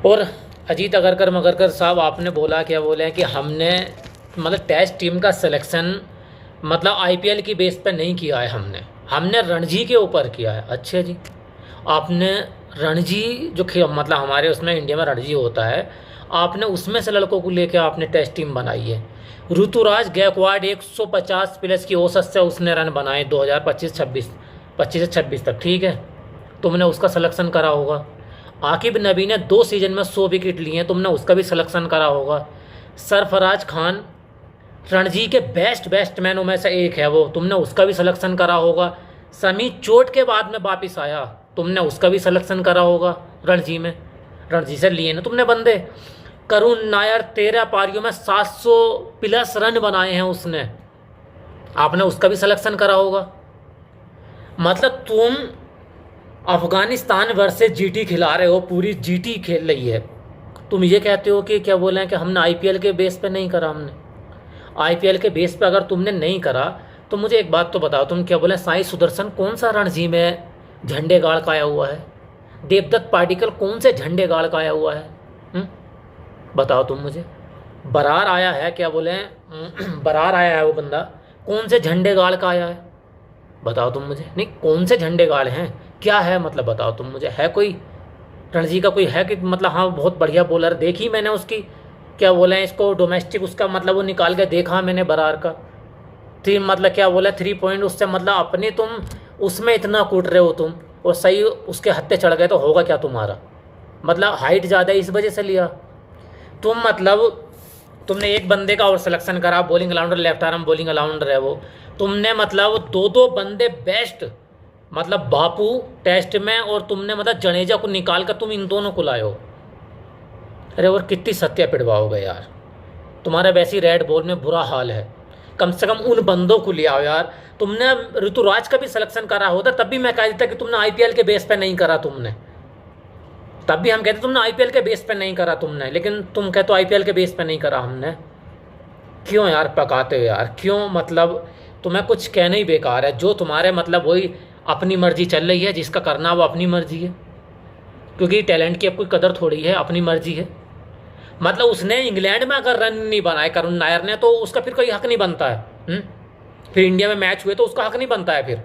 और अजीत अगरकर मगरकर साहब, आपने बोला क्या बोले कि हमने मतलब टेस्ट टीम का सिलेक्शन मतलब आईपीएल की बेस पे नहीं किया है, हमने रणजी के ऊपर किया है। अच्छा जी, आपने रणजी जो मतलब हमारे उसमें इंडिया में रणजी होता है, आपने उसमें से लड़कों को लेकर आपने टेस्ट टीम बनाई है। ऋतुराज गायकवाड़ 150 प्लस की औसत से उसने रन बनाए 2025-26, 25 से 26 तक, ठीक है। तुमने उसका सिलेक्शन करा होगा। आकिब नबी ने 2 सीजन में 100 विकेट लिए हैं, तुमने उसका भी सिलेक्शन करा होगा। सरफराज खान रणजी के बेस्ट बैट्समैनों में से एक है वो, तुमने उसका भी सिलेक्शन करा होगा। समी चोट के बाद में वापस आया, तुमने उसका भी सिलेक्शन करा होगा रणजी में, रणजी से लिए ना तुमने बंदे। करुण नायर 13 पारियों में 700 प्लस रन बनाए हैं उसने, आपने उसका भी सिलेक्शन करा होगा। मतलब तुम अफगानिस्तान वर्सेस जीटी खिला रहे हो, पूरी जीटी खेल रही है, तुम ये कहते हो कि क्या बोले हैं कि हमने आईपीएल के बेस पे नहीं करा। हमने आईपीएल के बेस पे अगर तुमने नहीं करा तो मुझे एक बात तो बताओ, तुम क्या बोले साई सुदर्शन कौन सा रणजी में झंडे गाड़ का आया हुआ है? देवदत्त पाडिक्कल कौन से झंडे गाड़ का आया हुआ है? बताओ तुम मुझे। बरार आया है, क्या बोले बरार आया है वो बंदा, कौन से झंडे गाड़ का आया है? बताओ तुम मुझे। नहीं, कौन से झंडे गाड़ हैं, क्या है मतलब, बताओ तुम मुझे। है कोई रणजी का कोई है कि मतलब हाँ बहुत बढ़िया बॉलर, देखी मैंने उसकी क्या बोले हैं इसको डोमेस्टिक उसका मतलब वो निकाल के देखा मैंने बरार का। मतलब क्या बोला 3 पॉइंट उससे, मतलब अपने तुम उसमें इतना कूट रहे हो तुम, और सही उसके हत्थे चढ़ गए तो होगा क्या तुम्हारा? मतलब हाइट ज़्यादा है इस वजह से लिया तुम। मतलब तुमने एक बंदे का और सिलेक्शन करा, bowling all-rounder, left arm bowling all-rounder है वो, तुमने मतलब 2-2 बंदे बेस्ट मतलब बापू टेस्ट में, और तुमने मतलब जडेजा को निकाल कर तुम इन दोनों को लाए हो। अरे और कितनी सत्या पिटवाओगे यार, तुम्हारा वैसी रेड बॉल में बुरा हाल है। कम से कम उन बंदों को ले आओ यार। तुमने ऋतुराज का भी सिलेक्शन करा होता तब भी मैं कह देता कि तुमने आईपीएल के बेस पे नहीं करा तुमने, तब भी हम कहते तुमने आईपीएल के बेस पे नहीं करा तुमने, लेकिन तुम कहते हो आईपीएल के बेस पे नहीं करा हमने। क्यों यार पकाते हो यार, क्यों? मतलब तुम्हें कुछ कहना ही बेकार है। जो तुम्हारे मतलब वही अपनी मर्जी चल रही है, जिसका करना वो अपनी मर्जी है, क्योंकि टैलेंट की अब कोई कदर थोड़ी है, अपनी मर्जी है। मतलब उसने इंग्लैंड में अगर रन नहीं बनाए करुण नायर ने, तो उसका फिर कोई हक नहीं बनता है। फिर इंडिया में मैच हुए तो उसका हक नहीं बनता है। फिर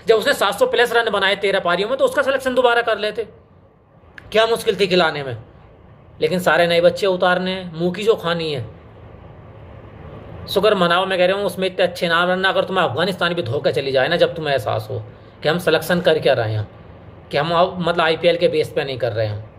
जब उसने 700 प्लस रन बनाए 13 पारियों में, तो उसका सिलेक्शन दोबारा कर लेते, क्या मुश्किल थी खिलाने में। लेकिन सारे नए बच्चे उतारने हैं, मुंह की जो खानी है। शुक्र मनाओ, मैं कह रहा हूँ उसमें इतने अच्छे नाम रखना, अगर तुम्हें अफगानिस्तान भी धोकर चली जाए ना, जब तुम्हें एहसास हो कि हम सिलेक्शन कर क्या रहे हैं, कि हम मतलब आईपीएल के बेस पे नहीं कर रहे हैं।